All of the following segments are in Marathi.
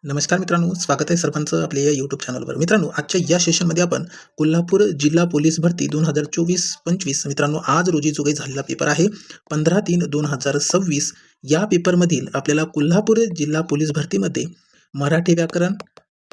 नमस्कार मित्रांनो, स्वागत आहे सर्वांचं आपल्या या यूट्यूब चॅनलवर. मित्रांनो, आजच्या या सेशनमध्ये आपण कोल्हापूर जिल्हा पोलीस भरती 2024-25 मित्रांनो, आज रोजी जो काही झालेला पेपर आहे 15/3/2026 या पेपरमधील आपल्याला कोल्हापूर जिल्हा पोलीस भरतीमध्ये मराठी व्याकरण,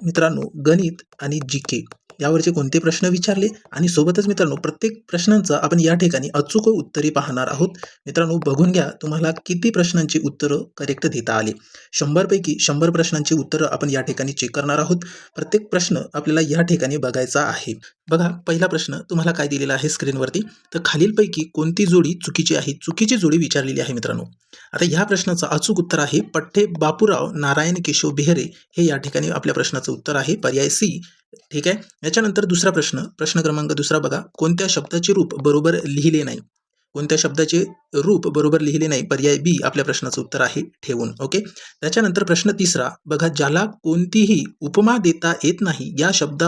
मित्रांनो गणित आणि जी.के. यावरचे कोणते प्रश्न विचारले आणि सोबतच मित्रांनो प्रत्येक प्रश्नांचं आपण या ठिकाणी अचूक उत्तरे पाहणार आहोत. मित्रांनो, बघून घ्या तुम्हाला किती प्रश्नांची उत्तरं करेक्ट देता आली. 100 पैकी 100 प्रश्नांची उत्तरं आपण या ठिकाणी चेक करणार आहोत. प्रत्येक प्रश्न आपल्याला या ठिकाणी बघायचा आहे. बघा, पहिला प्रश्न तुम्हाला काय दिलेला आहे स्क्रीनवरती, तर खालीलपैकी कोणती जोडी चुकीची आहे? चुकीची जोडी विचारलेली आहे मित्रांनो. आता ह्या प्रश्नाचं अचूक उत्तर आहे पठ्ठे बापूराव नारायण केशव बेहरे. हे या ठिकाणी आपल्या प्रश्नाचं उत्तर आहे, पर्याय सी. ठीक आहे. याच्यानंतर दुसरा प्रश्न क्रमांक दुसरा बघा, कोणत्या शब्दाचे रूप बरोबर लिहिले नाही? कोणत्या शब्दाचे रूप बरोबर लिहिले नाही? पर्याय बी आपल्या प्रश्नाचं उत्तर आहे, ठेवून. ओके. त्याच्यानंतर प्रश्न तिसरा बघा, ज्याला कोणतीही उपमा देता येत नाही या शब्द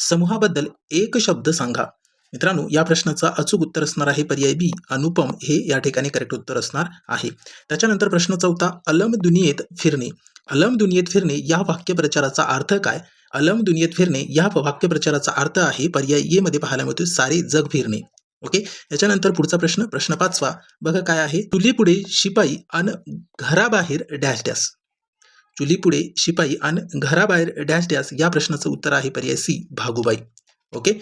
समूहाबद्दल एक शब्द सांगा. मित्रांनो, या प्रश्नाचा अचूक उत्तर असणार आहे पर्याय बी, अनुपम हे या ठिकाणी करेक्ट उत्तर असणार आहे. त्याच्यानंतर प्रश्न चौथा, अलम दुनियेत फिरणे. अलम दुनियेत फिरणे या वाक्यप्रचाराचा अर्थ काय? अलम दुनियेत फिरणे या वाक्यप्रचाराचा अर्थ आहे पर्याय ए मध्ये पाहायला मिळतो, सारे जग फिरणे. ओके. याच्यानंतर पुढचा प्रश्न पाचवा बघा काय आहे, चुलीपुढे शिपाई अन घराबाहेर डॅश डॅश. चुलीपुढे शिपाई अन घराबाहेर डॅश डॅश या प्रश्नाचं उत्तर आहे पर्याय सी, भागुबाई. ओके.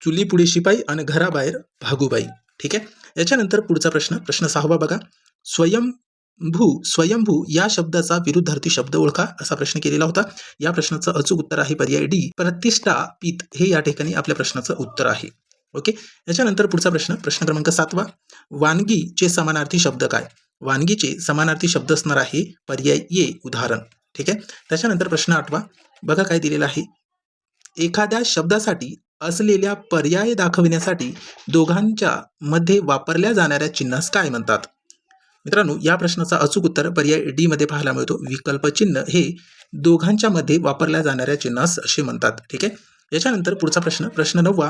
चुलीपुढे शिपाई आणि घराबाहेर भागुबाई. ठीक आहे. याच्यानंतर पुढचा प्रश्न सहावा बघा, स्वयंभू या शब्दाचा विरुद्धार्थी शब्द ओळखा असा प्रश्न केलेला होता. या प्रश्नाचं अचूक उत्तर आहे पर्याय डी, प्रतिष्ठापित हे या ठिकाणी आपल्या प्रश्नाचं उत्तर आहे. ओके. याच्यानंतर पुढचा प्रश्न क्रमांक सातवा, वानगीचे समानार्थी शब्द काय? वानगीचे समानार्थी शब्द असणार आहे पर्याय ए, उदाहरण. ठीक आहे. त्याच्यानंतर प्रश्न आठवा बघा काय दिलेला आहे, एखाद्या शब्दासाठी असलेल्या पर्याय दाखविण्यासाठी दोघांच्या मध्ये वापरल्या जाणाऱ्या चिन्हास काय म्हणतात? मित्रांनो, या प्रश्नाचा अचूक उत्तर पर्याय डी मध्ये पाहायला मिळतो, विकल्प चिन्ह हे दोघांच्या मध्ये वापरल्या जाणाऱ्या चिन्हास असे म्हणतात. ठीक आहे. याच्यानंतर पुढचा प्रश्न नववा,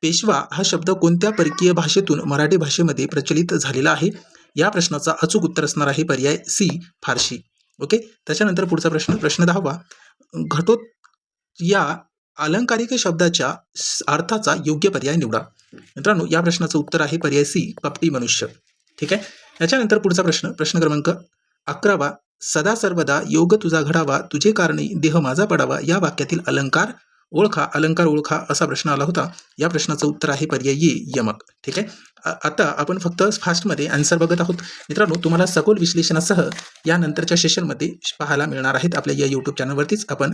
पेशवा हा शब्द कोणत्या परकीय भाषेतून मराठी भाषेमध्ये प्रचलित झालेला आहे? या प्रश्नाचा अचूक उत्तर असणार आहे पर्याय सी, फारशी. ओके. त्याच्यानंतर पुढचा प्रश्न दहावा, घटोत या अलंकारिक शब्दाच्या अर्थाचा योग्य पर्याय निवडा. मित्रांनो, या प्रश्नाचं उत्तर आहे पर्याय सी, कपटी मनुष्य. ठीक आहे. याच्यानंतर पुढचा प्रश्न क्रमांक 11वा, सदा सर्वदा योग तुझा घडावा, तुझे कारणी देह माझा पडावा या वाक्यातील अलंकार ओळखा असा प्रश्न आला होता. या प्रश्नाचं उत्तर आहे पर्याय ए, यमक. ठीक आहे. आता आपण फक्त फास्टमध्ये आन्सर बघत आहोत. मित्रांनो, तुम्हाला सखोल विश्लेषणासह या नंतरच्या सेशनमध्ये पाहायला मिळणार आहेत. आपल्या या यूट्यूब चॅनलवरतीच आपण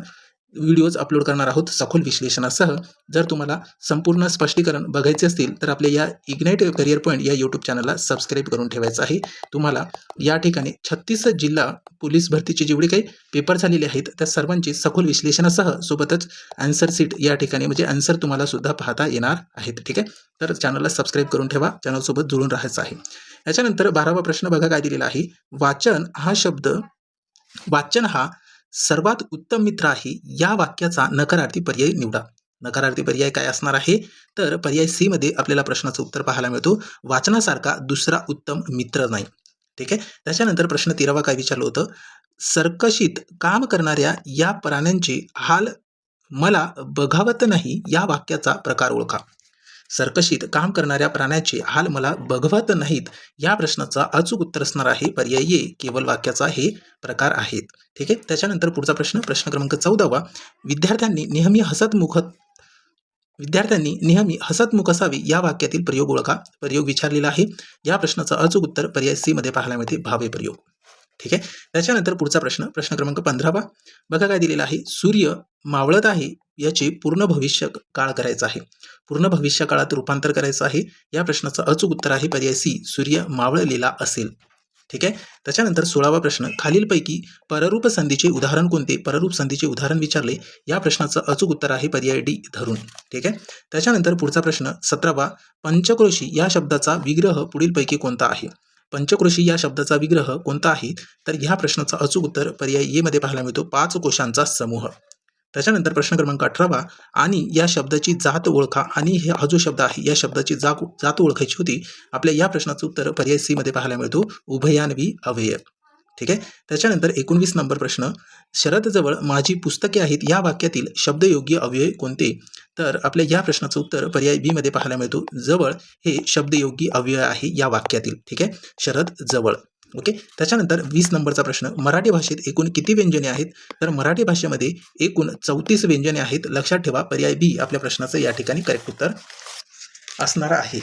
व्हिडिओज अपलोड करणार आहोत सखोल विश्लेषणासह. जर तुम्हाला संपूर्ण स्पष्टीकरण बघायचे असतील तर आपल्या या इग्नाइट करिअर पॉईंट या यूट्यूब चॅनलला सबस्क्राईब करून ठेवायचं आहे. तुम्हाला या ठिकाणी 36 जिल्हा पोलीस भरतीचे जेवढे काही पेपर झालेले आहेत त्या सर्वांची सखोल विश्लेषणासह सोबतच आन्सर सीट या ठिकाणी म्हणजे आन्सर तुम्हाला सुद्धा पाहता येणार आहेत. ठीक आहे. तर चॅनलला सबस्क्राईब करून ठेवा, चॅनलसोबत जुळून राहायचं आहे. याच्यानंतर 12वा प्रश्न बघा काय दिलेला आहे, वाचन हा सर्वात उत्तम मित्र आहे या वाक्याचा नकारार्थी पर्याय निवडा. नकारार्थी पर्याय काय असणार आहे? तर पर्याय सी मध्ये आपल्याला प्रश्नाचं उत्तर पाहायला मिळतो, वाचनासारखा दुसरा उत्तम मित्र नाही. ठीक आहे. त्याच्यानंतर प्रश्न 13वा काय विचारलं होतं, सर्कशीत काम करणाऱ्या या प्राण्यांचे हाल मला बघावत नाही या वाक्याचा प्रकार ओळखा. सर्कशीत काम करणाऱ्या प्राण्याचे हाल मला बघवत नाहीत या प्रश्नाचा अचूक उत्तर असणार आहे पर्याय ए, केवळ वाक्याचा हे प्रकार आहेत. ठीक आहे. त्याच्यानंतर पुढचा प्रश्न क्रमांक 14वा, विद्यार्थ्यांनी नेहमी हसतमुख असावे या वाक्यातील प्रयोग ओळखा. प्रयोग विचारलेला आहे. या प्रश्नाचं अचूक उत्तर पर्याय सी मध्ये पाहायला मिळते, भावे प्रयोग. ठीक आहे. त्याच्यानंतर पुढचा प्रश्न क्रमांक 15वा बघा काय दिलेला आहे, सूर्य मावळत आहे याचे पूर्ण भविष्य काळ करायचं आहे. पूर्ण भविष्य काळात रूपांतर करायचं आहे. या प्रश्नाचं अचूक उत्तर आहे पर्याय सी, सूर्य मावळलेला असेल. ठीक आहे. त्याच्यानंतर 16वा प्रश्न, खालीलपैकी पररूप संधीचे उदाहरण कोणते? पररूप संधीचे उदाहरण विचारले. या प्रश्नाचं अचूक उत्तर आहे पर्याय डी, धरून. ठीक आहे. त्याच्यानंतर पुढचा प्रश्न 17वा, पंचक्रोशी या शब्दाचा विग्रह पुढीलपैकी कोणता आहे? पंचक्रोशी या शब्दाचा विग्रह कोणता आहे? तर ह्या प्रश्नाचं अचूक उत्तर पर्याय ए मध्ये पाहायला मिळतो, 5 कोशांचा समूह. त्याच्यानंतर प्रश्न क्रमांक 18वा, आणि या शब्दाची जात ओळखा. आणि हा जो शब्द आहे या शब्दाची जात ओळखायची होती. आपल्या या प्रश्नाचं उत्तर पर्याय सी मध्ये पाहायला मिळतो, उभयान्वी अवयव. ठीक आहे. त्याच्यानंतर 19 नंबर प्रश्न, शरदजवळ माझी पुस्तके आहेत या वाक्यातील शब्दयोगी अव्यय कोणते? तर आपल्या या प्रश्नाचं उत्तर पर्याय बी मध्ये पाहायला मिळतो. जवळ हे शब्दयोगी अव्यय आहे या वाक्यातील. ठीक आहे, शरद जवळ. ओके. त्याच्यानंतर 20 नंबरचा प्रश्न, मराठी भाषेत एकूण किती व्यंजने आहेत? तर मराठी भाषेमध्ये एकूण 34 व्यंजने आहेत. लक्षात ठेवा, पर्याय बी आपल्या प्रश्नाचं या ठिकाणी करेक्ट उत्तर असणार आहे.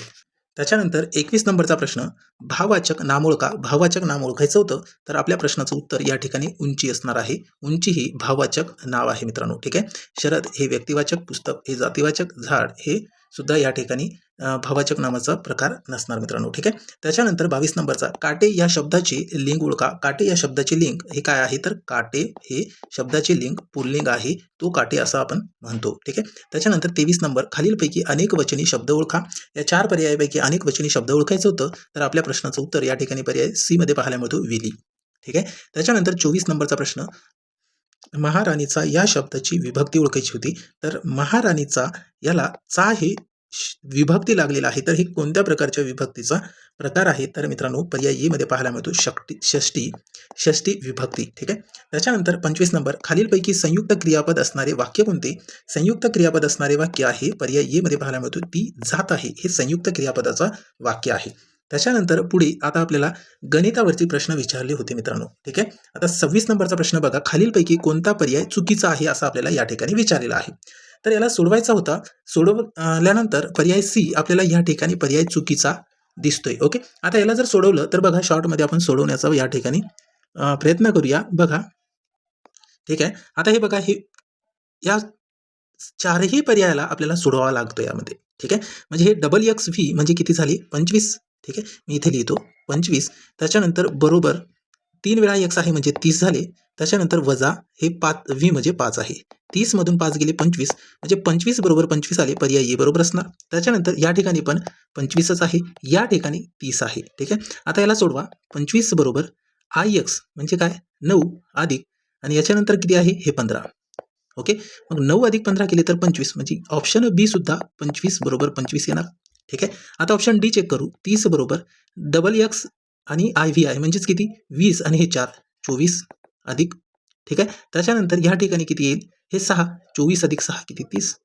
त्याच्यानंतर 21 नंबरचा प्रश्न, भाववाचक नाम ओळखा. भाववाचक नाम ओळखायचं होतं तर आपल्या प्रश्नाचं उत्तर या ठिकाणी उंची असणार आहे. उंची ही भाववाचक नाव आहे मित्रांनो. ठीक आहे. शरद हे व्यक्तिवाचक, पुस्तक हे जातीवाचक, झाड हे सुद्धा या ठिकाणी भाववाचक नामाचा प्रकार नसणार मित्रांनो. ठीक आहे. त्याच्यानंतर 22 नंबरचा, काटे या शब्दाचे लिंग ओळखा. काटे या शब्दाचे लिंग हे काय आहे? तर काटे हे शब्दाचे लिंग पुल्लिंग आहे, तो काटे असं आपण म्हणतो. ठीक आहे. त्याच्यानंतर 23 नंबर, खालीलपैकी अनेक वचनी शब्द ओळखा. या 4 पर्यायापैकी अनेक वचनी शब्द ओळखायचं होतं तर आपल्या प्रश्नाचं उत्तर या ठिकाणी पर्याय सी मध्ये पाहायला मिळतो, विली. ठीक आहे. त्याच्यानंतर 24 नंबरचा प्रश्न, महाराणीचा या शब्दाची विभक्ती ओळखायची होती. तर महाराणीचा याला चा हे विभक्ती लागलेला आहे, तर हे कोणत्या प्रकारच्या विभक्तीचा प्रकार आहे? तर मित्रांनो पर्याय ए मध्ये पाहायला मिळतो, षष्टी विभक्ती. ठीक आहे. त्याच्यानंतर 25 नंबर, खालीलपैकी संयुक्त क्रियापद असणारे वाक्य कोणते? संयुक्त क्रियापद असणारे वाक्य आहे पर्याय ए मध्ये पाहायला मिळतो, ती जात आहे. हे संयुक्त क्रियापदाचा वाक्य आहे. त्याच्यानंतर पुढे आता आपल्याला गणितावरती प्रश्न विचारले होते मित्रांनो. ठीक आहे. आता 26 नंबरचा प्रश्न बघा, खालीलपैकी कोणता पर्याय चुकीचा आहे असं आपल्याला या ठिकाणी विचारलेला आहे. तर याला सोडवायचा होता. सोडवल्यानंतर पर्याय सी आपल्याला या ठिकाणी पर्याय चुकीचा दिसतोय. ओके. आता याला जर सोडवलं तर बघा, शॉर्टमध्ये आपण सोडवण्याचा या ठिकाणी प्रयत्न करूया. बघा, ठीक आहे. आता हे बघा, हे या 4ही पर्यायाला आपल्याला सोडवावा लागतो यामध्ये. ठीक आहे. म्हणजे हे डबल एक्स व्ही म्हणजे किती झाली? 25. ठीक आहे. मी इथे लिहितो 25. त्याच्यानंतर बरोबर 3 वेळा एक्स आहे म्हणजे 30 झाले. त्याच्यानंतर वजा हे 5 व्ही म्हणजे 5 आहे. 30 मधून 5 गेले 25 म्हणजे 25 बरोबर 25 आले, पर्याय ए बरोबर असणार. त्याच्यानंतर या ठिकाणी पण 25च आहे, या ठिकाणी 30 आहे. ठीक आहे. आता याला सोडवा. 25 बरोबर आय एक्स म्हणजे काय? 9 अधिक आणि याच्यानंतर किती आहे? हे 15. ओके. मग 9 अधिक 15 केले तर 25 म्हणजे ऑप्शन बी सुद्धा 25 बरोबर 25 येणार. ठीक आहे. आता ऑप्शन डी चेक करू. 30 बरोबर डबल एक्स आणि आय व्ही आहे म्हणजेच किती? 20 आणि हे 4 24 अधिक. ठीक आहे. त्याच्यानंतर या ठिकाणी किती येईल? हे 6 24 अधिक 6 किती? 30.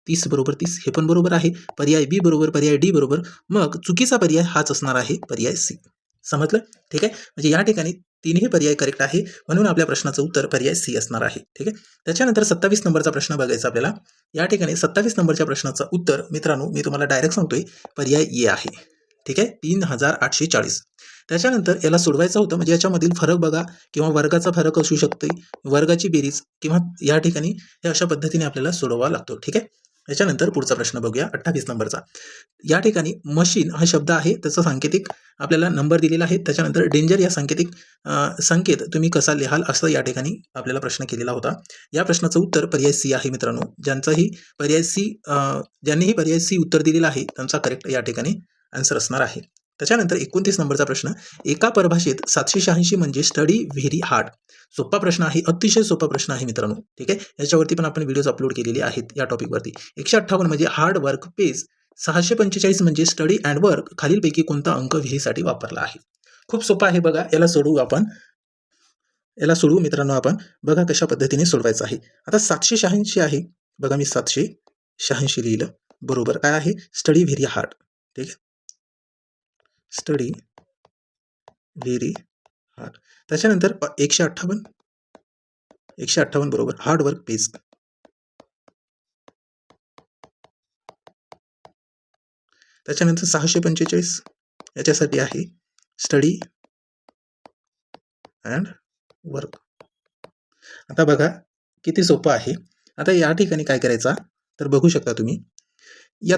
30 बरोबर 30 हे पण बरोबर आहे. पर्याय बी बरोबर, पर्याय डी बरोबर. मग चुकीचा पर्याय हाच असणार आहे, पर्याय सी. समजलं? ठीक आहे. म्हणजे या ठिकाणी तीनही पर्याय करेक्ट आहे, म्हणून आपल्या प्रश्नाचं उत्तर पर्याय सी असणार आहे. ठीक आहे. त्याच्यानंतर 27 नंबरचा प्रश्न बघायचा आपल्याला. या ठिकाणी 27 नंबरच्या प्रश्नाचं उत्तर मित्रांनो मी तुम्हाला डायरेक्ट सांगतोय, पर्याय ए आहे. ठीक आहे. 3840. त्याच्यानंतर याला सोडवायचं होतं म्हणजे याच्यामधील फरक बघा, किंवा वर्गाचा फरक असू शकते, वर्गाची बेरीज, किंवा या ठिकाणी हे अशा पद्धतीने आपल्याला सोडवावा लागतो. ठीक आहे. याच्यानंतर पुढचा प्रश्न बघूया 28 नंबरचा. या ठिकाणी मशीन हा शब्द आहे, त्याचा सांकेतिक आपल्याला नंबर दिलेला आहे. त्याच्यानंतर डेंजर या सांकेतिक संकेत तुम्ही कसा लिहाल असं या ठिकाणी आपल्याला प्रश्न केलेला होता. या प्रश्नाचं उत्तर पर्याय सी आहे मित्रांनो. ज्यांनीही पर्याय सी उत्तर दिलेला आहे त्यांचा करेक्ट या ठिकाणी आन्सर असणार आहे. त्याच्यानंतर 29 नंबरचा प्रश्न, एका परभाषेत 786 म्हणजे स्टडी व्हेरी हार्ड. सोपा प्रश्न आहे, अतिशय सोपा प्रश्न आहे मित्रांनो. ठीक आहे. याच्यावरती पण आपण व्हिडिओज अपलोड केलेले आहेत या टॉपिकवरती. 158 म्हणजे हार्ड वर्क पेज. 645 म्हणजे स्टडी अँड वर्क. खालीलपैकी कोणता अंक व्हीसाठी वापरला आहे? खूप सोपा आहे बघा. याला सोडवू मित्रांनो आपण. बघा कशा पद्धतीने सोडवायचं आहे. आता 786 आहे बघा, मी 786 लिहिलं. बरोबर काय आहे? Study very hard. ठीक आहे. Study very hard. त्याच्यानंतर 158 बरोबर हार्ड वर्क पेज. त्याच्यानंतर 645 याच्यासाठी आहे स्टडी अँड वर्क. आता बघा किती सोपं आहे. आता या ठिकाणी काय करायचा तर बघू शकता तुम्ही, या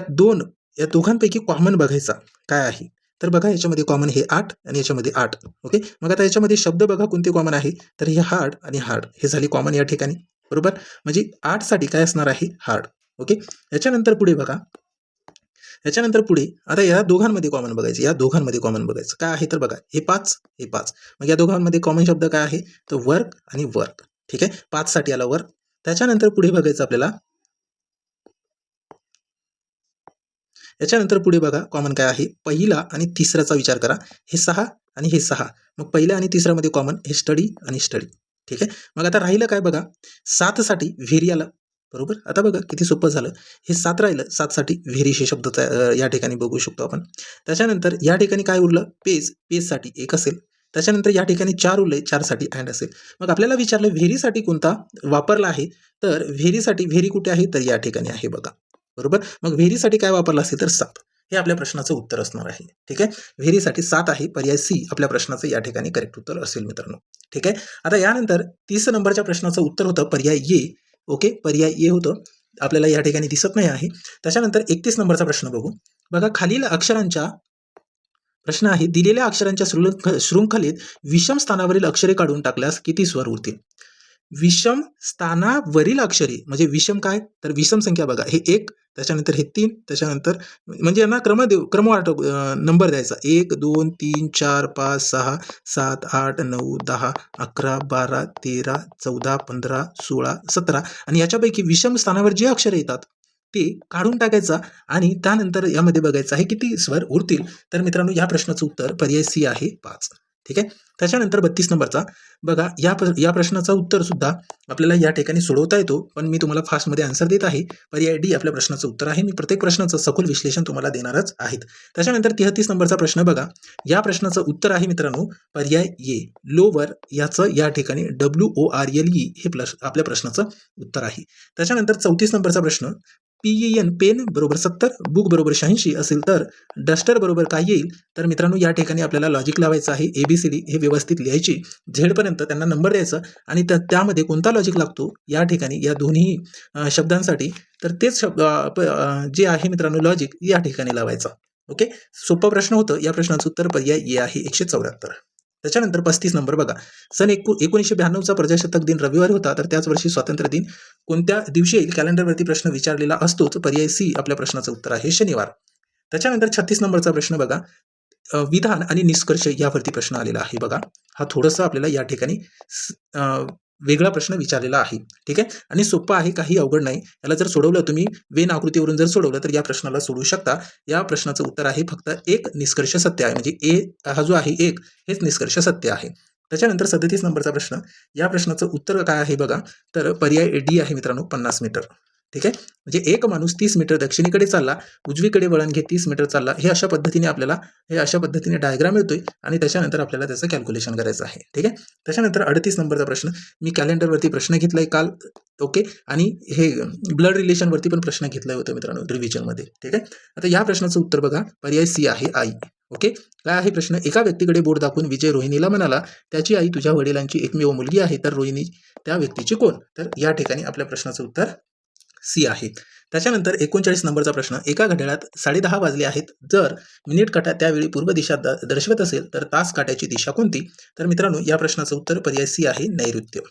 दोघांपैकी कॉमन बघायचा काय आहे. तर बघा याच्यामध्ये कॉमन हे 8 आणि याच्यामध्ये 8. ओके. मग आता याच्यामध्ये शब्द बघा कोणते कॉमन आहे, तर हे हार्ड आणि हार्ड हे झाले कॉमन या ठिकाणी. बरोबर. म्हणजे 8 साठी काय असणार आहे? हार्ड. ओके. याच्यानंतर पुढे आता या दोघांमध्ये कॉमन बघायचं. काय आहे तर बघा हे 5 हे 5. मग या दोघांमध्ये कॉमन शब्द काय आहे तर वर्क आणि वर्क. ठीक आहे. 5 साठी आला वर्क. त्याच्यानंतर पुढे बघायचं आपल्याला. याच्यानंतर पुढे बघा कॉमन काय आहे, पहिला आणि तिसऱ्याचा विचार करा. हे 6 आणि हे 6. मग पहिल्या आणि तिसऱ्यामध्ये कॉमन हे स्टडी आणि स्टडी. ठीक आहे. मग आता राहिलं काय बघा, 7साठी व्हेरी आलं. बरोबर. आता बघा किती सोपं झालं. हे 7 राहिलं. 7साठी व्हेरी हे शब्द या ठिकाणी बघू शकतो आपण. त्याच्यानंतर या ठिकाणी काय उरलं, पेज. पेजसाठी 1 असेल. त्याच्यानंतर या ठिकाणी 4 उरले. 4साठी अँड असेल. मग आपल्याला विचारलं व्हेरीसाठी कोणता वापरला आहे, तर व्हेरीसाठी व्हेरी कुठे आहे, तर या ठिकाणी आहे बघा. बरोबर. मग व्हेरीसाठी काय वापरला असेल, तर 7. हे आपल्या प्रश्नाचं उत्तर असणार आहे. ठीक आहे. व्हेरीसाठी 7 आहे. पर्याय सी आपल्या प्रश्नाचं या ठिकाणी करेक्ट उत्तर असेल मित्रांनो. ठीक आहे. आता यानंतर 30 नंबरच्या प्रश्नाचं उत्तर होतं पर्याय ए. ओके. पर्याय ए होतं. आपल्याला या ठिकाणी दिसत नाही आहे. त्याच्यानंतर 31 नंबरचा प्रश्न बघू. बघा खालील अक्षरांच्या प्रश्न आहे, दिलेल्या अक्षरांच्या शृंखलेत विषम स्थानावरील अक्षरे काढून टाकल्यास किती स्वर उरतील. विषम स्थानावरील अक्षरे म्हणजे विषम काय, तर विषम संख्या बघा, हे 1, त्याच्यानंतर हे 3, त्याच्यानंतर म्हणजे यांना क्रमवार नंबर द्यायचा. 1 2 3 4 5 6 7 8 9 10 11 12 13 14 15 16 17 आणि याच्यापैकी विषम स्थानावर जे अक्षरे येतात ते काढून टाकायचा आणि त्यानंतर यामध्ये बघायचं आहे किती स्वर उरतील. तर मित्रांनो या प्रश्नाचं उत्तर पर्याय सी आहे 5. ठीक आहे. त्याच्यानंतर 32 नंबरचा बघा, या प्रश्नाचं उत्तर सुद्धा आपल्याला या ठिकाणी सोडवता येतो, पण मी तुम्हाला फास्टमध्ये आन्सर देत आहे. पर्याय डी आपल्या प्रश्नाचं उत्तर आहे. मी प्रत्येक प्रश्नाचं सखोल विश्लेषण तुम्हाला देणारच आहेत. त्याच्यानंतर 33 नंबरचा प्रश्न बघा, या प्रश्नाचं उत्तर आहे मित्रांनो पर्याय ए. लोवर याचं या ठिकाणी WORLE हे आपल्या प्रश्नाचं उत्तर आहे. त्याच्यानंतर 34 नंबरचा प्रश्न, PEN पेन बरोबर 70, बुक बरोबर 86 असेल तर डस्टर बरोबर काय येईल. तर मित्रांनो या ठिकाणी आपल्याला लॉजिक लावायचं आहे. ABCD हे व्यवस्थित लिहायची, झेडपर्यंत त्यांना नंबर द्यायचा आणि त्यामध्ये कोणता लॉजिक लागतो या ठिकाणी या दोन्ही शब्दांसाठी, तर तेच शब्द जे आहे मित्रांनो लॉजिक या ठिकाणी लावायचा. ओके. सोपा प्रश्न होतं. या प्रश्नाचं उत्तर पर्याय ए आहे 174. त्याच्यानंतर 35 नंबर बघा, सन 1992चा प्रजासत्ताक दिन रविवारी होता, तर त्याच वर्षी स्वातंत्र्य दिन कोणत्या दिवशी येईल, कॅलेंडरवरती प्रश्न विचारलेला असतोच. पर्याय सी आपल्या प्रश्नाचं उत्तर आहे शनिवार. त्याच्यानंतर 36 नंबरचा प्रश्न बघा, विधान आणि निष्कर्ष यावरती प्रश्न आलेला आहे बघा. हा थोडंसं आपल्याला या ठिकाणी वेगळा प्रश्न विचारलेला आहे. ठीक आहे. आणि सोपं आहे, काही अवघड नाही. याला जर सोडवलं तुम्ही वेन आकृतीवरून जर सोडवलं तर या प्रश्नाला सोडवू शकता. या प्रश्नाचं उत्तर आहे फक्त एक निष्कर्ष सत्य आहे, म्हणजे ए हा जो आहे एक हेच निष्कर्ष सत्य आहे. त्याच्यानंतर 37 नंबरचा प्रश्न, या प्रश्नाचं उत्तर काय आहे बघा, तर पर्याय डी आहे मित्रांनो 50 मीटर. ठीक आहे. म्हणजे एक माणूस 30 मीटर दक्षिणेकडे चालला, उजवीकडे वळण घेत 30 मीटर चालला. हे अशा पद्धतीने डायग्राम येतोय आणि त्याच्यानंतर आपल्याला त्याचं कॅल्क्युलेशन करायचं आहे. ठीक आहे. त्याच्यानंतर 38 नंबरचा प्रश्न, मी कॅलेंडरवरती प्रश्न घेतलाय काल. ओके. आणि हे ब्लड रिलेशनवरती पण प्रश्न घेतलाय होतं मित्रांनो रिव्हिजनमध्ये. ठीक आहे. आता या प्रश्नाचं उत्तर बघा, पर्याय सी आहे आई. ओके. काय आहे प्रश्न, एका व्यक्तीकडे बोट दाखवून विजय रोहिणीला म्हणाला, त्याची आई तुझ्या वडिलांची एकमेव मुलगी आहे, तर रोहिणी त्या व्यक्तीची कोण. तर या ठिकाणी आपल्या प्रश्नाचं उत्तर सी आहे. त्याच्यानंतर 39 नंबरचा प्रश्न, एका घड्याळात 10:30 वाजले आहेत, जर मिनिट काटा त्यावेळी पूर्व दिशा दर्शवत असेल तर तास काट्याची दिशा कोणती. तर मित्रांनो या प्रश्नाचं उत्तर पर्याय सी आहे नैऋत्य.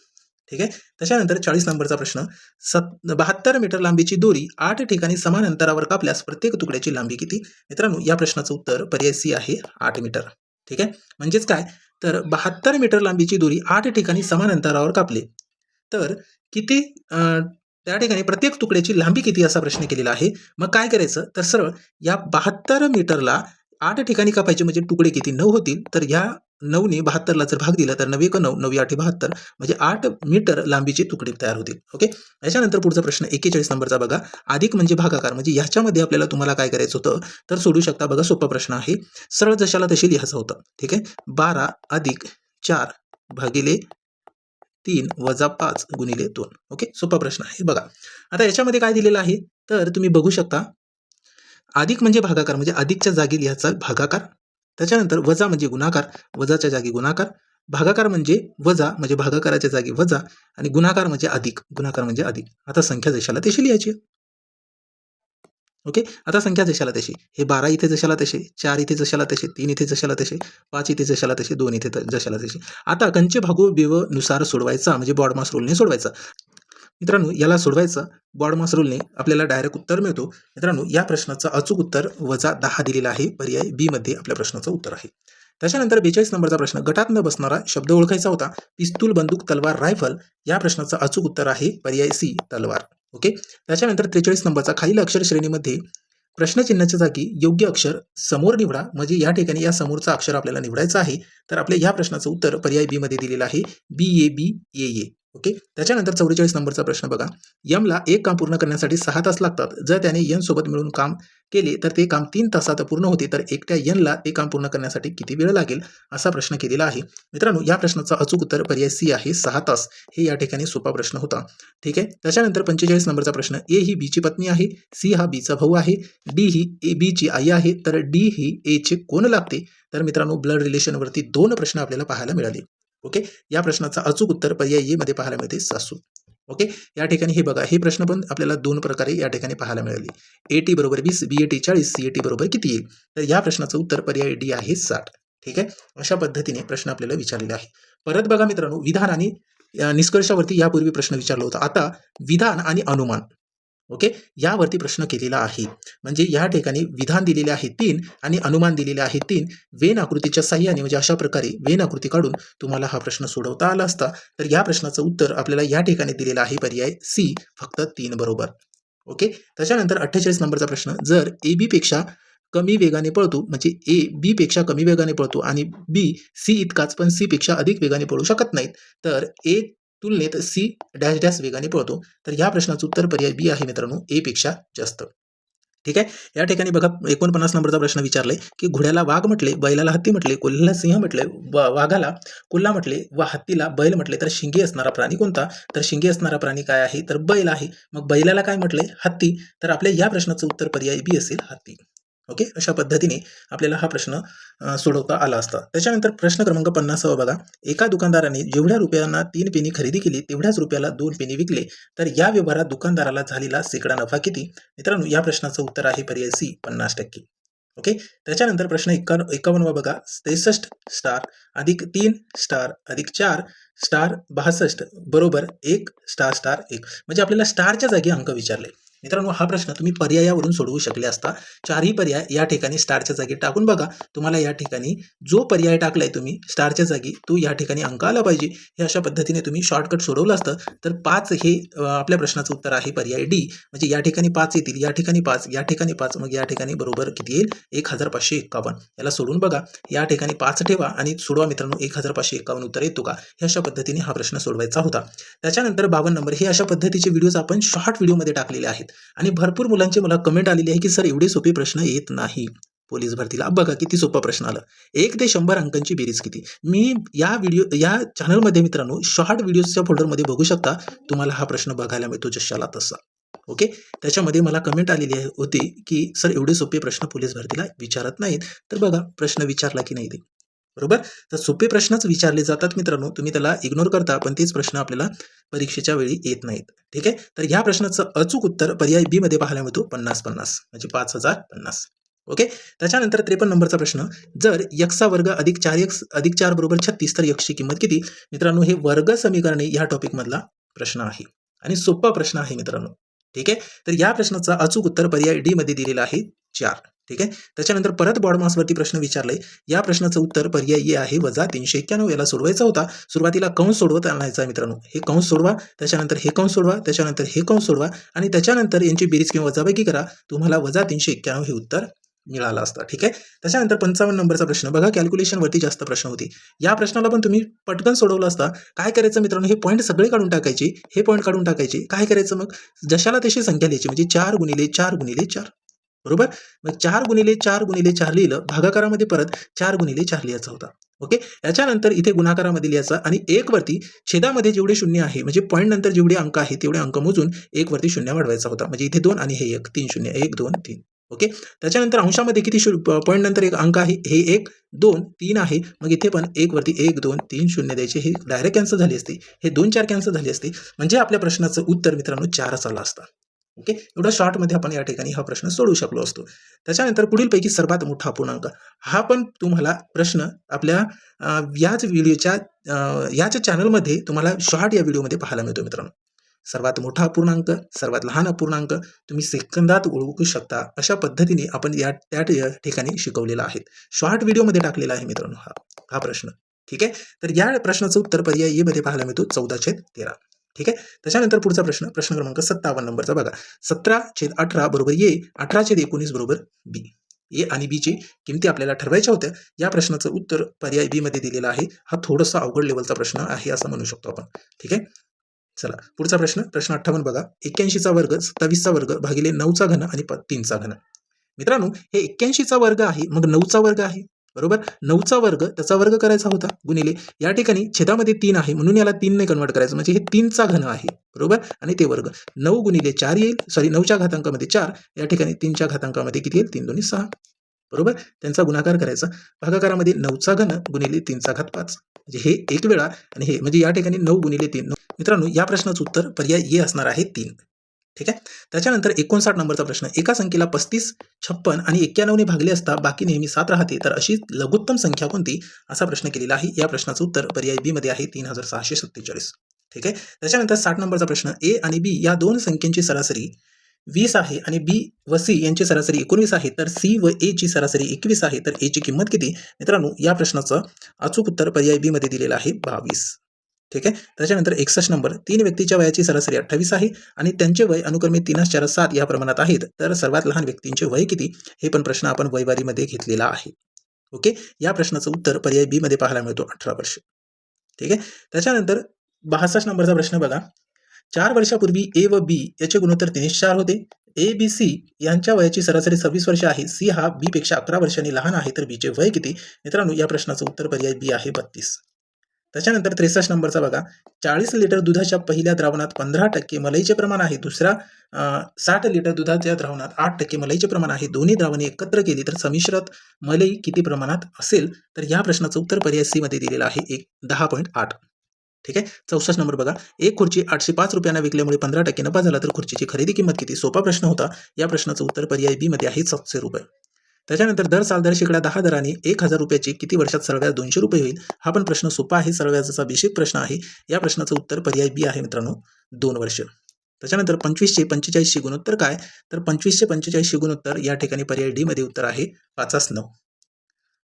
ठीक आहे. त्याच्यानंतर 40 नंबरचा प्रश्न, 72 मीटर लांबीची दोरी 8 ठिकाणी समान अंतरावर कापल्यास प्रत्येक तुकड्याची लांबी किती. मित्रांनो या प्रश्नाचं उत्तर पर्याय सी आहे 8 मीटर. ठीक आहे. म्हणजेच काय, तर 72 मीटर लांबीची दोरी 8 ठिकाणी समान अंतरावर कापले तर किती, त्या ठिकाणी प्रत्येक तुकड्याची लांबी किती असा प्रश्न केलेला आहे. मग काय करायचं, तर सरळ या 72 मीटरला 8 ठिकाणी कापायचे, म्हणजे तुकडे किती 9 होतील. तर या 9ने 72ला जर भाग दिला तर 9 × 9 9 8 72 म्हणजे 8 मीटर लांबीचे तुकडे तयार होतील. ओके. याच्यानंतर पुढचा प्रश्न 41 नंबरचा बघा, अधिक म्हणजे भागाकार, म्हणजे याच्यामध्ये आपल्याला तुम्हाला काय करायचं होतं, तर सोडू शकता बघा. सोपा प्रश्न आहे, सरळ जशाला तशी लिहायचं होतं. ठीक आहे. 12 + 4 / 3 - 5 × 2. ओके. सोपा प्रश्न आहे बघा. आता याच्यामध्ये काय दिलेलं आहे, तर तुम्ही बघू शकता, अधिक म्हणजे भागाकार, म्हणजे अधिकच्या जागी लिहायचा भागाकार. त्याच्यानंतर वजा म्हणजे गुणाकार, वजाच्या जागी गुणाकार. भागाकार म्हणजे वजा, म्हणजे भागाकाराच्या जागी वजा. आणि गुणाकार म्हणजे अधिक, गुणाकार म्हणजे अधिक. आता संख्या जशाला तशी लिहायची. ओके. आता संख्या जशाला तशी, हे 12 इथे जशाला तसे, 4 इथे जशाला तसे, 3 इथे जशाला तसे, 5 इथे जशाला तसे, 2 इथे जशाला तसे. आता कंचे भागो बेव नुसार सोडवायचा, म्हणजे बॉडमास रूलने सोडवायचा. मित्रांनो याला सोडवायचं बॉडमास रूलने आपल्याला डायरेक्ट उत्तर मिळतो. मित्रांनो या प्रश्नाचं अचूक उत्तर -10 दिलेलं आहे. पर्याय बी मध्ये आपल्या प्रश्नाचं उत्तर आहे. त्याच्यानंतर 42 नंबरचा प्रश्न, गटात न बसणारा शब्द ओळखायचा होता. पिस्तूल, बंदूक, तलवार, रायफल. या प्रश्नाचं अचूक उत्तर आहे पर्याय सी तलवार. ओके. त्याच्यानंतर 43 नंबरचा, खालील अक्षर श्रेणीमध्ये प्रश्नचिन्हाच्या जागी योग्य अक्षर समोर निवडा. म्हणजे या ठिकाणी या समोरचा अक्षर आपल्याला निवडायचा आहे. तर आपल्या या प्रश्नाचं उत्तर पर्याय बी मध्ये दिलेलं आहे. BABAA. ओके. त्याच्यानंतर 44 नंबरचा प्रश्न बघा. यमला एक काम पूर्ण करण्यासाठी 6 तास लागतात. जर त्याने यन सोबत मिळून काम केले तर ते काम 3 तासात पूर्ण होते. तर एकट्या यनला ते काम पूर्ण करण्यासाठी किती वेळ लागेल असा प्रश्न केलेला आहे. मित्रांनो, या प्रश्नाचं अचूक उत्तर पर्याय सी आहे, 6 तास. हे या ठिकाणी सोपा प्रश्न होता. ठीक आहे. त्याच्यानंतर 45 नंबरचा प्रश्न. ए ही बीची पत्नी आहे, सी हा बीचा भाऊ आहे, डी ही ए बीची आई आहे, तर डी ही एचे कोण लागते? तर मित्रांनो, ब्लड रिलेशनवरती 2 प्रश्न आपल्याला पाहायला मिळाले. ओके. या प्रश्नाचा अचूक उत्तर पर्याय ए मध्ये पाहायला मिळते, सासू. ओके. या ठिकाणी हे बघा, हे प्रश्न पण आपल्याला 2 प्रकारे या ठिकाणी पाहायला मिळाले. AT बरोबर 20, BAT 40, CAT बरोबर किती येईल? तर या प्रश्नाचं उत्तर पर्याय डी आहे, 60. ठीक आहे. अशा पद्धतीने प्रश्न आपल्याला विचारलेले आहे. परत बघा मित्रांनो, विधान आणि निष्कर्षावरती यापूर्वी प्रश्न विचारला होता. आता विधान आणि अनुमान, ओके, यावरती प्रश्न केलेला आहे. म्हणजे या ठिकाणी विधान दिलेले आहे 3 आणि अनुमान दिलेले आहे 3. वेन आकृतीच्या साहाय्याने म्हणजे अशा प्रकारे वेन आकृती काढून तुम्हाला हा प्रश्न सोडवता आला असता. तर या प्रश्नाचं उत्तर आपल्याला या ठिकाणी दिलेलं आहे पर्याय सी, फक्त 3 बरोबर. ओके. त्याच्यानंतर 48 नंबरचा प्रश्न. जर AB पेक्षा कमी वेगाने पळतो, म्हणजे A B पेक्षा कमी वेगाने पळतो आणि B C इतकाच पण C पेक्षा अधिक वेगाने पळू शकत नाहीत, तर A तुलनेत C डॅश डॅश वेगाने पळतो. तर या प्रश्नाचं उत्तर पर्याय बी आहे मित्रांनो, A पेक्षा जास्त. ठीक आहे. या ठिकाणी बघा 49 नंबरचा प्रश्न विचारलाय की घोड्याला वाघ म्हटले, बैलाला हत्ती म्हटले, कोल्ह्याला सिंह म्हटले, वाघाला कोल्हा म्हटले व हत्तीला बैल म्हटले, तर शिंगी असणारा प्राणी कोणता? तर शिंगी असणारा प्राणी काय आहे? तर बैल आहे. मग बैलाला काय म्हटले? हत्ती. तर आपल्या या प्रश्नाचं उत्तर पर्याय बी असेल, हत्ती. ओके. अशा पद्धतीने आपल्याला हा प्रश्न सोडवता आला असता. त्याच्यानंतर प्रश्न क्रमांक 50 बघा. एका दुकानदाराने जेवढ्या रुपयांना 3 पेनी खरेदी केली तेवढ्याच रुपयाला 2 पेनी विकले, तर या व्यवहारात दुकानदाराला झालेला शेकडा नफा किती? मित्रांनो, या प्रश्नाचं उत्तर आहे पर्याय सी, 50%. ओके. त्याच्यानंतर प्रश्न 51 बघा. 63 स्टार अधिक 3 स्टार अधिक 4 स्टार 62 बरोबर 1 स्टार स्टार 1. म्हणजे आपल्याला स्टारच्या जागी अंक विचारले. मित्रांनो, हा प्रश्न तुम्ही पर्यायावरून सोडवू शकले असता. 4ही पर्याय या ठिकाणी स्टारच्या जागी टाकून बघा. तुम्हाला या ठिकाणी जो पर्याय टाकलाय तुम्ही स्टारच्या जागी, तो या ठिकाणी अंक आला पाहिजे. हे अशा पद्धतीने तुम्ही शॉर्टकट सोडवलं असतं. तर 5 हे आपल्या प्रश्नाचं उत्तर आहे पर्याय डी. म्हणजे या ठिकाणी 5 येतील, या ठिकाणी 5, या ठिकाणी 5, मग या ठिकाणी बरोबर किती येईल? 1551. याला सोडून बघा. या ठिकाणी 5 ठेवा आणि सोडवा मित्रांनो. 1551 उत्तर येतो का? हे अशा पद्धतीने हा प्रश्न सोडवायचा होता. त्याच्यानंतर 52 नंबर. हे अशा पद्धतीचे व्हिडिओज आपण शॉर्ट व्हिडिओमध्ये टाकलेले आहेत आणि भरपूर मुलांचे मला कमेंट आलेली आहे की सर एवढे सोपे प्रश्न येत नाही पोलीस भरतीला. बघा किती सोपा प्रश्न आला. 1 ते 100 अंकांची बेरीज किती? मी या चॅनलमध्ये मित्रांनो शॉर्ट व्हिडिओजच्या फोल्डरमध्ये बघू शकता. तुम्हाला हा प्रश्न बघायला मिळतो जशाला तसा. ओके. त्याच्यामध्ये मला कमेंट आलेली होती की सर एवढे सोपे प्रश्न पोलीस भरतीला विचारत नाहीत. तर बघा प्रश्न विचारला की नाही ते. बरोबर. तर सोपे प्रश्नच विचारले जातात मित्रांनो. तुम्ही त्याला इग्नोर करता, पण तेच प्रश्न आपल्याला परीक्षेच्या वेळी येत नाहीत. ठीक आहे. तर या प्रश्नाचं अचूक उत्तर पर्याय बी मध्ये पाहायला मिळतो, 50-50 म्हणजे 5050. ओके. त्याच्यानंतर 53 नंबरचा प्रश्न. जर x वर्ग अधिक 4x अधिक 4 बरोबर 36, तर x ची किंमत किती? मित्रांनो, हे वर्ग समीकरणे या टॉपिक मधला प्रश्न आहे आणि सोपा प्रश्न आहे मित्रांनो. ठीक आहे. तर या प्रश्नाचा अचूक उत्तर पर्याय डी मध्ये दिलेला आहे, 4. ठीक आहे. त्याच्यानंतर परत बॉडमासवरती प्रश्न विचारलाय. या प्रश्नाचं उत्तर पर्याय ए आहे, -391. याला सोडवायचा होता. सुरुवातीला कंस सोडवत आणायचा आहे मित्रांनो. हे कंस सोडवा, त्याच्यानंतर हे कंस सोडवा, त्याच्यानंतर हे कंस सोडवा आणि त्याच्यानंतर यांची बेरीज किंवा वजाबाकी करा. तुम्हाला -391 हे उत्तर मिळालं असतं. ठीक आहे. त्याच्यानंतर 55 नंबरचा प्रश्न बघा. कॅल्क्युलेशन वरती जास्त प्रश्न होते. या प्रश्नाला पण तुम्ही पटकन सोडवलं असता. काय करायचं मित्रांनो? हे पॉईंट सगळे काढून टाकायचे, हे पॉईंट काढून टाकायचे. काय करायचं मग? जशाला तशी संख्या लिहायची, म्हणजे 4 गुणिले 4 गुणिले 4. बरोबर. मग 4 गुणिले 4 गुणिले 4 लिहिलं, भागाकारामध्ये परत 4 गुणिले 4 लिहायचा होता. ओके. याच्यानंतर इथे गुणाकारामध्ये लिहायचा आणि 1 वरती छेदामध्ये जेवढे शून्य आहे, म्हणजे पॉईंट नंतर जेवढे अंक आहे तेवढे अंक मोजून 1 वरती शून्य वाढवायचा होता. म्हणजे इथे 2 आणि हे 1, 3 शून्य, 1 2 3. ओके. त्याच्यानंतर अंशामध्ये किती पॉईंट नंतर एक अंक आहे, हे 1 2 3 आहे. मग इथे पण 1 वरती 1 2 3 शून्य द्यायचे. हे डायरेक्ट कॅन्सल झाली असते. हे 2 4 कॅन्सल झाली असते. म्हणजे आपल्या प्रश्नाचं उत्तर मित्रांनो 4 आलं असतं. ओके. एवढं शॉर्टमध्ये आपण या ठिकाणी हा प्रश्न सोडवू शकलो असतो. त्याच्यानंतर पुढीलपैकी सर्वात मोठा अपूर्णांक. हा पण तुम्हाला प्रश्न आपल्या याच चॅनलमध्ये तुम्हाला शॉर्ट या व्हिडिओमध्ये पाहायला मिळतो मित्रांनो. सर्वात मोठा अपूर्णांक, सर्वात लहान अपूर्णांक तुम्ही सेकंदात ओळखू शकता. अशा पद्धतीने आपण त्या ठिकाणी शिकवलेला आहे. शॉर्ट व्हिडिओमध्ये टाकलेला आहे मित्रांनो हा प्रश्न. ठीक आहे. तर या प्रश्नाचं उत्तर पर्याय ए मध्ये पाहायला मिळतो, 14/13. ठीक आहे. त्याच्यानंतर पुढचा प्रश्न क्रमांक 57 नंबरचा बघा. 17/18 बरोबर ए, 18/19 बरोबर बी. ए आणि बी ची किमती आपल्याला ठरवायच्या होत्या. या प्रश्नाचं उत्तर पर्याय बी मध्ये दिलेलं आहे. हा थोडासा अवघड लेवलचा प्रश्न आहे असं म्हणू शकतो आपण. ठीक आहे. चला पुढचा प्रश्न 58 बघा. 81चा वर्ग 27चा वर्ग भागिले 9चा घन आणि 3चा घन. मित्रांनो हे 81चा वर्ग आहे, मग 9चा वर्ग आहे बरोबर. 9चा वर्ग त्याचा वर्ग करायचा होता गुणिले या ठिकाणी छेदामध्ये 3 आहे म्हणून याला 3 ने कन्वर्ट करायचं, म्हणजे हे 3चा घन आहे बरोबर आणि ते वर्ग. 9 गुणिले 4 येईल, सॉरी 9च्या घातांकामध्ये 4, या ठिकाणी 3च्या घातांकामध्ये किती येईल, 3 2 6 बरोबर. त्यांचा गुणाकार करायचा. भागाकारामध्ये 9चा घन गुणिले 3चा घात 5, म्हणजे हे एक वेळा आणि हे म्हणजे या ठिकाणी 9 गुणिले 3. मित्रांनो या प्रश्नाचं उत्तर पर्याय ए असणार आहे 3. ठीक आहे. त्याच्यानंतर 59 नंबरचा प्रश्न. एका संख्येला 35, 56 आणि 91 ने भागले असता बाकी नेहमी 7 राहते, तर अशी लघुत्तम संख्या कोणती, असा प्रश्न केलेला आहे. या प्रश्नाचं उत्तर पर्याय बी मध्ये आहे 3647. ठीक आहे. त्याच्यानंतर 60 नंबरचा प्रश्न. ए आणि बी या दोन संख्यांची सरासरी 20 आहे आणि बी व सी यांची सरासरी 19 आहे, तर सी व ए ची सरासरी 21 आहे, तर ए ची किंमत किती. मित्रांनो या प्रश्नाचं अचूक उत्तर पर्याय बी मध्ये दिलेलं आहे 22. ठीक आहे. त्याच्यानंतर 61 नंबर. 3 व्यक्तीच्या वयाची सरासरी 28 आहे आणि त्यांचे वय अनुक्रमे 3, 4, 7 या प्रमाणात आहेत, तर सर्वात लहान व्यक्तींचे वय किती, हे पण प्रश्न आपण वयवारीमध्ये घेतलेला आहे. ओके. या प्रश्नाचं उत्तर पर्याय बी मध्ये पाहायला मिळतो 18 वर्ष. ठीक आहे. त्याच्यानंतर 62 नंबरचा प्रश्न बघा. 4 वर्षापूर्वी ए व बी याचे गुणोत्तर 3:4 होते. ए बी सी यांच्या वयाची सरासरी 26 वर्ष आहे. सी हा बी पेक्षा 11 वर्षांनी लहान आहे, तर बीचे वय किती. मित्रांनो या प्रश्नाचं उत्तर पर्याय बी आहे 32. त्याच्यानंतर 63 नंबरचा बघा. 40 लिटर दुधाच्या पहिल्या द्रावणात 15% मलईचे प्रमाण आहे, दुसऱ्या 60 लिटर दुधाच्या द्रावणात 8% मलईचे प्रमाण आहे. दोन्ही द्रावणे एकत्र केली तर संमिश्रात मलई किती प्रमाणात असेल, तर या प्रश्नाचं उत्तर पर्याय सी मध्ये दिलेलं आहे 10.8. ठीक आहे. 64 नंबर बघा. एक खुर्ची 805 रुपयांना विकल्यामुळे 15% नफा झाला, तर खुर्चीची खरेदी किंमत किती. सोपा प्रश्न होता. या प्रश्नाचं उत्तर पर्याय बी मध्ये आहे 700 रुपये. त्याच्यानंतर दर साल दर शेकडा 10 दराने 1000 रुपयाची किती वर्षात सरळ 200 रुपये होईल. हा पण प्रश्न सोपा आहे, सरळ व्याजाचा बेसिक प्रश्न आहे. या प्रश्नाचं उत्तर पर्याय बी आहे मित्रांनो 2 वर्ष. त्याच्यानंतर 25 चे 45 गुणोत्तर काय, तर 25 चे 45 गुणोत्तर या ठिकाणी पर्याय डी मध्ये उत्तर आहे 5/9.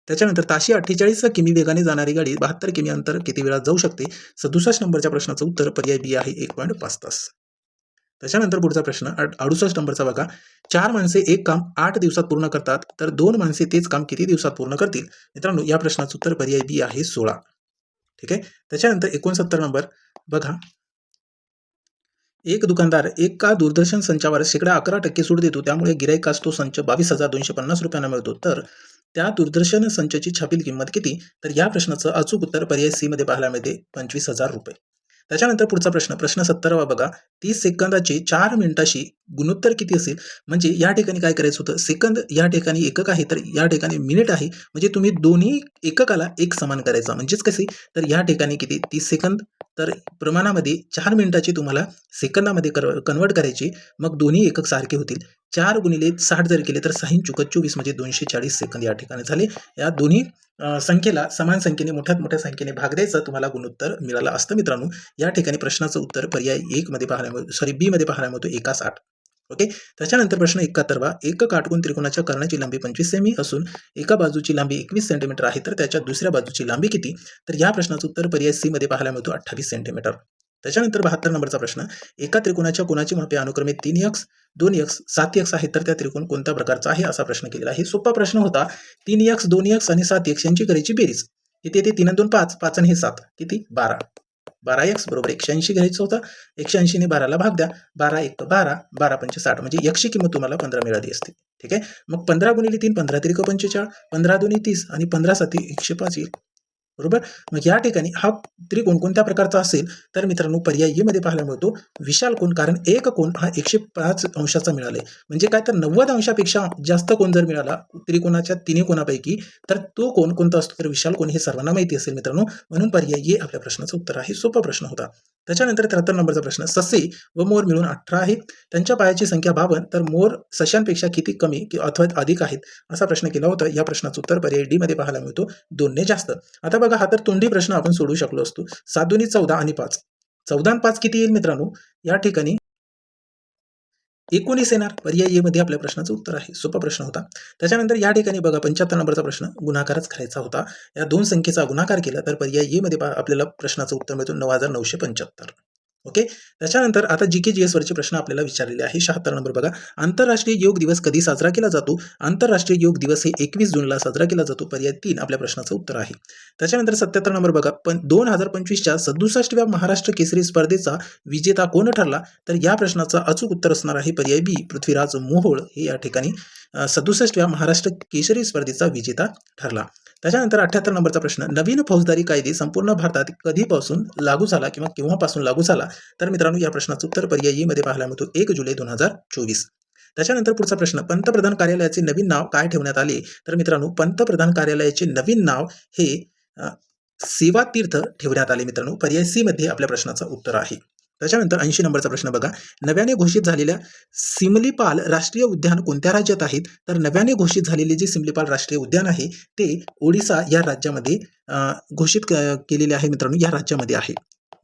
त्याच्यानंतर ताशी 48 किमी वेगाने जाणारी गाडी 72 किमी अंतर किती वेळात जाऊ शकते. 67 नंबरच्या प्रश्नाचं उत्तर पर्याय बी आहे 1.5 तास. त्याच्यानंतर पुढचा प्रश्न 68 नंबरचा बघा. 4 माणसे एक काम 8 दिवसात पूर्ण करतात, तर 2 माणसे तेच काम किती दिवसात पूर्ण करतील. मित्रांनो या प्रश्नाचं उत्तर पर्याय बी आहे 16. ठीक आहे. त्याच्यानंतर 69 नंबर बघा. एक दुकानदार एका दूरदर्शन संचावर शेकडा 11% सूट देतो, त्यामुळे गिराईकास तो संच 22,250 रुपयांना मिळतो, तर त्या दूरदर्शन संचाची छापील किंमत किती. तर या प्रश्नाचं अचूक उत्तर पर्याय सी मध्ये पाहायला मिळते 25,000 रुपये. त्याच्यानंतर पुढचा प्रश्न 70वा बघा. 30 सेकंदाचे 4 मिनिटाशी गुणोत्तर किती असेल. म्हणजे या ठिकाणी काय करायचं होतं, सेकंद या ठिकाणी एकक आहे, तर या ठिकाणी मिनिट आहे, म्हणजे तुम्ही दोन्ही एककाला एक समान करायचा. म्हणजेच कसे, तर या ठिकाणी किती 30 सेकंद, तर प्रमाणामध्ये 4 मिनिटाची तुम्हाला सेकंदामध्ये कन्वर्ट करायची, मग दोन्ही एकक सारखे होतील. 4 गुणिले 60 जर केले तर 6 चुकत 24 म्हणजे 240 सेकंद या ठिकाणी झाले. या दोन्ही संख्येला समान संख्येने मोठ्या संख्येने भाग द्यायचं, तुम्हाला गुणोत्तर मिळालं असतं. मित्रांनो या ठिकाणी प्रश्नाचं उत्तर पर्याय 1 मध्ये पाहायला बी मध्ये पाहायला मिळतो 1/8. ओके. त्याच्यानंतर प्रश्न 71वा. एक काटकोन त्रिकोणाच्या कर्णाची लांबी 25 सेमी असून एका बाजूची लांबी 21 सेंटीमीटर आहे, तर त्याच्या दुसऱ्या बाजूची लांबी किती. तर या प्रश्नाचं उत्तर पर्याय सी मध्ये पाहायला मिळतो 28 सेंटीमीटर. त्याच्यानंतर 72 नंबरचा प्रश्न. एका त्रिकोणाच्या कोनाची मापे अनुक्रमे 3x, 2x, 7x आहे, तर त्या त्रिकोण कोणत्या प्रकारचा आहे, असा प्रश्न केलेला आहे. सोपा प्रश्न होता. 3x, 2x आणि 7x यांची करायची बेरीज किती येते. 3 आणि 2 5, 5 आणि हे 7 किती 12. 12x बरोबर 180 घ्यायचं होतं. 180 ने 12ला भाग द्या. 12 1 12, 12 5 60, म्हणजे x ची किंमत तुम्हाला 15 मिळाली असते. ठीक आहे. मग 15 गुणिले 3 15 त्रिक 45, 15 2 30 आणि 15 7 105 येईल बरोबर. मग या ठिकाणी हा त्रिकोण कोणत्या प्रकारचा असेल, तर मित्रांनो पर्याय ए मध्ये पाहायला मिळतो विशाल कोण, कारण एक कोण हा 105 अंशाचा मिळालाय. म्हणजे काय, तर 90 अंशापेक्षा जास्त कोण जर मिळाला त्रिकोणाच्या तिन्ही कोणापैकी, तर तो कोण कोणता असतो, तर विशाल कोण हे सर्वांना माहिती असेल मित्रांनो. म्हणून पर्याय ए आपल्या प्रश्नाचं उत्तर आहे. सोपा प्रश्न होता. त्याच्यानंतर 73 नंबरचा प्रश्न. ससे व मोर मिळून 18 आहेत, त्यांच्या पायाची संख्या 52, तर मोर सशांपेक्षा किती कमी अथवा अधिक आहेत, असा प्रश्न केला होता. या प्रश्नाचं उत्तर पर्याय डी मध्ये पाहायला मिळतो 2 ने जास्त. आता बघा, हा तर तोंडी प्रश्न आपण सोडू शकलो असतो. 7 दुनी 14 आणि 5, 14 आणि 5 किती येईल मित्रांनो. या ठिकाणी 19 येणार. पर्याय ए मध्ये आपल्या प्रश्नाचं उत्तर आहे. सोपा प्रश्न होता. त्याच्यानंतर या ठिकाणी बघा 75 नंबरचा प्रश्न. गुणाकारच करायचा होता. या दोन संख्येचा गुणाकार केला तर पर्याय ए मध्ये आपल्याला प्रश्नाचं उत्तर मिळतो 9,975. ओके. त्याच्यानंतर आता GK वरचे प्रश्न आपल्याला विचारलेले आहे. 76 नंबर बघा. आंतरराष्ट्रीय योग दिवस कधी साजरा केला जातो? आंतरराष्ट्रीय योग दिवस हे 21 जूनला साजरा केला जातो. पर्याय 3 आपल्या प्रश्नाचं उत्तर आहे. त्याच्यानंतर 77 नंबर बघा. 2025च्या 67व्या महाराष्ट्र केसरी स्पर्धेचा विजेता कोण ठरला? तर या प्रश्नाचं अचूक उत्तर असणार आहे पर्याय बी पृथ्वीराज मोहोळ हे या ठिकाणी 67व्या महाराष्ट्र केसरी स्पर्धेचा विजेता ठरला. त्याच्यानंतर 78 नंबरचा प्रश्न. नवीन फौजदारी कायदे संपूर्ण भारतात कधीपासून लागू झाला किंवा केव्हापासून लागू झाला? तर मित्रांनो या प्रश्नाचं उत्तर पर्याय ए मध्ये पाहायला मिळतो 1 जुलै 2024. त्याच्यानंतर पुढचा प्रश्न. पंतप्रधान कार्यालयाचे नवीन नाव काय ठेवण्यात आले? तर मित्रांनो पंतप्रधान कार्यालयाचे नवीन नाव हे सेवा तीर्थ ठेवण्यात आले मित्रांनो. पर्याय सी मध्ये आपल्या प्रश्नाचं उत्तर आहे. त्याच्यानंतर 80 नंबरचा प्रश्न बघा. नव्याने घोषित झालेल्या सिमलीपाल राष्ट्रीय उद्यान कोणत्या राज्यात आहेत? तर नव्याने घोषित झालेले जे सिमलीपाल राष्ट्रीय उद्यान आहे ते ओडिसा या राज्यामध्ये घोषित केलेले आहे मित्रांनो, या राज्यामध्ये आहे.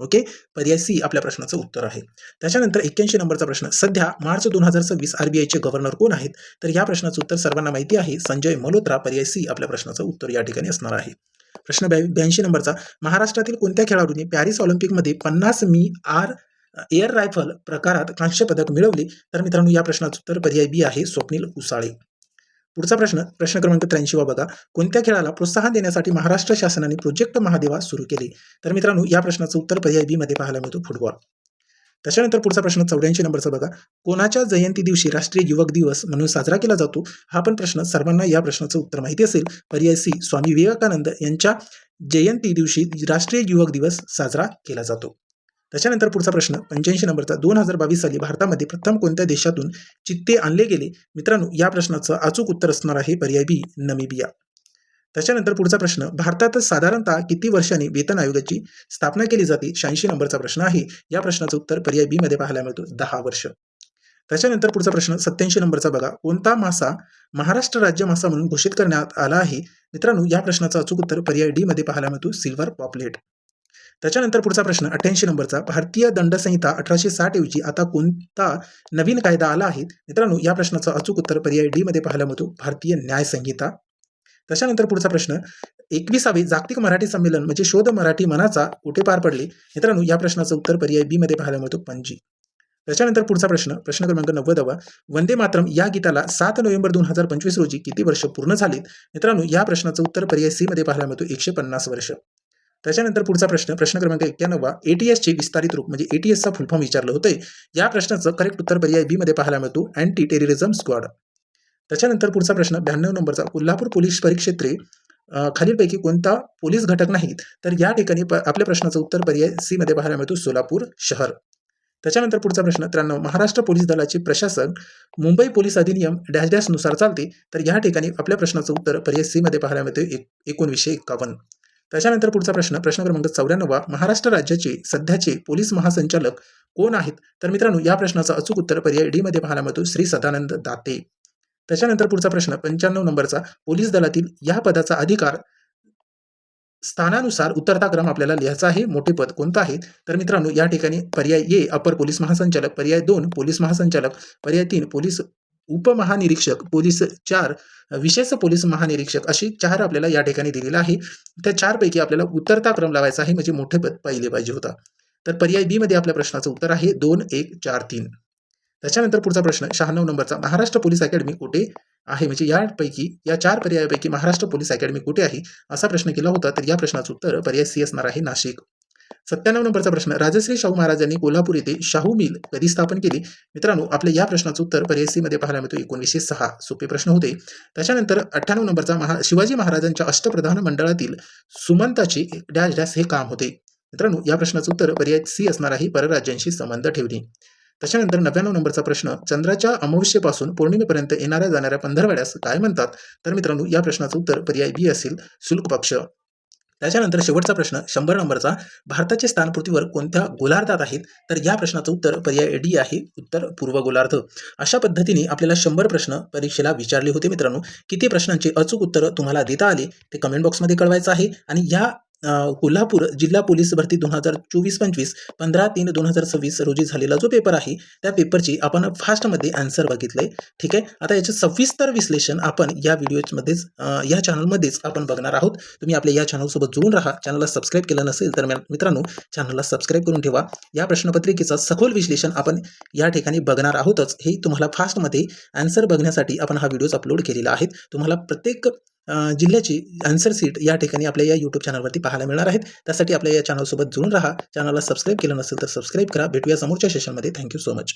ओके. पर्याय सी आपल्या प्रश्नाचं उत्तर आहे. त्याच्यानंतर 81 नंबरचा प्रश्न. सध्या मार्च 2026 RBIचे गव्हर्नर कोण आहेत? तर या प्रश्नाचं उत्तर सर्वांना माहिती आहे, संजय मल्होत्रा. पर्याय सी आपल्या प्रश्नाचं उत्तर या ठिकाणी असणार आहे. प्रश्न 82 नंबरचा. महाराष्ट्रातील कोणत्या खेळाडूंनी पॅरिस ऑलिम्पिकमध्ये 50 मी एअर रायफल प्रकारात कांस्य पदक मिळवले? तर मित्रांनो या प्रश्नाचं उत्तर पर्याय बी आहे, स्वप्नील कुसाळे. पुढचा प्रश्न क्रमांक 83 बघा. कोणत्या खेळाला प्रोत्साहन देण्यासाठी महाराष्ट्र शासनाने प्रोजेक्ट महादेवा सुरू केले? तर मित्रांनो या प्रश्नाचं उत्तर पर्याय बी मध्ये पाहायला मिळतो, फुटबॉल. त्याच्यानंतर पुढचा प्रश्न 84 नंबरचा बघा. कोणाच्या जयंती दिवशी राष्ट्रीय युवक दिवस म्हणून साजरा केला जातो? हा पण प्रश्न सर्वांना या प्रश्नाचं उत्तर माहिती असेल. पर्याय सी स्वामी विवेकानंद यांच्या जयंती दिवशी राष्ट्रीय युवक दिवस साजरा केला जातो. त्याच्यानंतर पुढचा प्रश्न 85 नंबरचा. 2022 साली भारतामध्ये प्रथम कोणत्या देशातून चित्ते आणले गेले? मित्रांनो या प्रश्नाचं अचूक उत्तर असणार आहे पर्याय बी, नमिबिया. त्याच्यानंतर पुढचा प्रश्न. भारतात साधारणतः किती वर्षांनी वेतन आयोगाची स्थापना केली जाते? 86 नंबरचा प्रश्न आहे. या प्रश्नाचं उत्तर पर्याय बी मध्ये पाहायला मिळतो, 10 वर्ष. त्याच्यानंतर पुढचा प्रश्न 87 नंबरचा बघा. कोणता मासा महाराष्ट्र राज्य मासा म्हणून घोषित करण्यात आला आहे? मित्रांनो या प्रश्नाचं अचूक उत्तर पर्याय डी मध्ये पाहायला मिळतो, सिल्वर पॉपलेट. त्याच्यानंतर पुढचा प्रश्न 88 नंबरचा. भारतीय दंडसंहिता 1860 ऐवजी आता कोणता नवीन कायदा आला आहे? मित्रांनो या प्रश्नाचं अचूक उत्तर पर्याय डी मध्ये पाहायला मिळतो, भारतीय न्याय संहिता. त्याच्यानंतर पुढचा प्रश्न. 21वे जागतिक मराठी संमेलन म्हणजे शोध मराठी मनाचा कुठे पार पडले? मित्रांनो या प्रश्नाचं उत्तर पर्याय बी मध्ये पाहायला मिळतो, पणजी. त्याच्यानंतर पुढचा प्रश्न क्रमांक 90. वंदे मातरम या गीताला 7 नोव्हेंबर 2025 रोजी किती वर्ष पूर्ण झालीत? मित्रांनो या प्रश्नाचं उत्तर पर्याय सी मध्ये पाहायला मिळतो, 150 वर्ष. त्याच्यानंतर पुढचा प्रश्न क्रमांक 91. ATSचे विस्तारित रूप म्हणजे ATSचा फुल फॉर्म विचारलं होतंय. या प्रश्नाचं करेक्ट उत्तर पर्याय बी मध्ये पाहायला मिळतो, अँटी टेररिझम स्क्वॉड. त्याच्यानंतर पुढचा प्रश्न 92 नंबरचा. कोल्हापूर पोलीस परिक्षेत्रे खालीलपैकी कोणता पोलीस घटक नाहीत? तर या ठिकाणी आपल्या प्रश्नाचं उत्तर पर्याय सी मध्ये पाहायला मिळतो, सोलापूर शहर. त्याच्यानंतर पुढचा प्रश्न 93. महाराष्ट्र पोलीस दलाचे प्रशासन मुंबई पोलीस अधिनियम डॅश डॅश नुसार चालते? तर या ठिकाणी आपल्या प्रश्नाचं उत्तर पर्याय सी मध्ये पाहायला मिळतो, 1951. त्याच्यानंतर पुढचा प्रश्न क्रमांक 94. महाराष्ट्र राज्याचे सध्याचे पोलीस महासंचालक कोण आहेत? तर मित्रांनो या प्रश्नाचं अचूक उत्तर पर्याय डी मध्ये पाहायला मिळतो, श्री सदानंद दाते. त्याच्यानंतर पुढचा प्रश्न 95 नंबरचा. पोलीस दलातील या पदाचा अधिकार स्थानानुसार उतरता क्रम आपल्याला लिहायचा आहे. मोठे पद कोणतं आहे? तर मित्रांनो या ठिकाणी पर्याय ए अपर पोलीस महासंचालक, पर्याय 2 पोलीस महासंचालक, पर्याय 3 पोलीस उपमहानिरीक्षक, पोलीस 4 विशेष पोलीस महानिरीक्षक, अशी 4 आपल्याला या ठिकाणी दिलेलं आहे. त्या 4 पैकी आपल्याला उतरता क्रम लावायचा आहे, म्हणजे मोठे पद पहिले पाहिजे होता. तर पर्याय बी मध्ये आपल्या प्रश्नाचं उत्तर आहे 2, 1, 4, 3. त्याच्यानंतर पुढचा प्रश्न 96 नंबरचा. महाराष्ट्र पोलीस अकॅडमी कुठे आहे? म्हणजे या 4 पर्यायापैकी महाराष्ट्र पोलीस अकॅडमी कुठे आहे असा प्रश्न केला होता. तर या प्रश्नाचं उत्तर पर्याय सी असणार आहे, नाशिक. 97 नंबरचा प्रश्न. राजश्री शाहू महाराजांनी कोल्हापूर येथे शाहू मिल कधी स्थापन केली? मित्रांनो आपल्या या प्रश्नाचं उत्तर पर्याय सी मध्ये पाहायला मिळतो, 1906. सोपे प्रश्न होते. त्याच्यानंतर 98 नंबरचा. शिवाजी महाराजांच्या अष्टप्रधान मंडळातील सुमंताचे डॅश डॅश हे काम होते? मित्रांनो या प्रश्नाचं उत्तर पर्याय सी असणार आहे, परराज्यांशी संबंध ठेवणे. त्याच्यानंतर 99 नंबरचा प्रश्न. चंद्राच्या अमावस्येपासून पौर्णिमेपर्यंत येणाऱ्या जाणाऱ्या पंधरवड्यास काय म्हणतात? तर मित्रांनो या प्रश्नाचं उत्तर पर्याय बी असेल, शुल्क पक्ष. त्याच्यानंतर शेवटचा प्रश्न 100 नंबरचा. भारताचे स्थान पृथ्वीवर कोणत्या गोलार्धात आहेत? तर या प्रश्नाचं उत्तर पर्याय डी आहे, उत्तर पूर्व गोलार्ध. अशा पद्धतीने आपल्याला 100 प्रश्न परीक्षेला विचारले होते मित्रांनो. किती प्रश्नांची अचूक उत्तरं तुम्हाला देता आले ते कमेंट बॉक्समध्ये कळवायचं आहे. आणि या कोल्हापूर जिल्हा पोलीस भरती 2024-25 15/3/2026 रोजी झालेला जो पेपर आहे त्या पेपरची आपण फास्टमध्ये आन्सर बघितलंय. ठीक आहे. आता याचं सविस्तर विश्लेषण आपण या व्हिडिओमध्येच या चॅनलमध्येच आपण बघणार आहोत. तुम्ही आपल्या या चॅनलसोबत जोडून राहा. चॅनलला सबस्क्राईब केलं नसेल तर मित्रांनो चॅनलला सबस्क्राईब करून ठेवा. या प्रश्नपत्रिकेचं सखोल विश्लेषण आपण या ठिकाणी बघणार आहोतच. हे तुम्हाला फास्टमध्ये आन्सर बघण्यासाठी आपण हा व्हिडिओ अपलोड केलेला आहे. तुम्हाला प्रत्येक जिल्ह्याची आन्सर सीट या ठिकाणी आपल्या या यूट्यूब चॅनलवरती पाहायला मिळणार आहेत. त्यासाठी आपल्या या चॅनलसोबत जोडून राहा. चॅनलला सबस्क्राईब केलं नसेल तर सबस्क्राईब करा. भेटूया समोरच्या सेशनमध्ये. Thank you so much.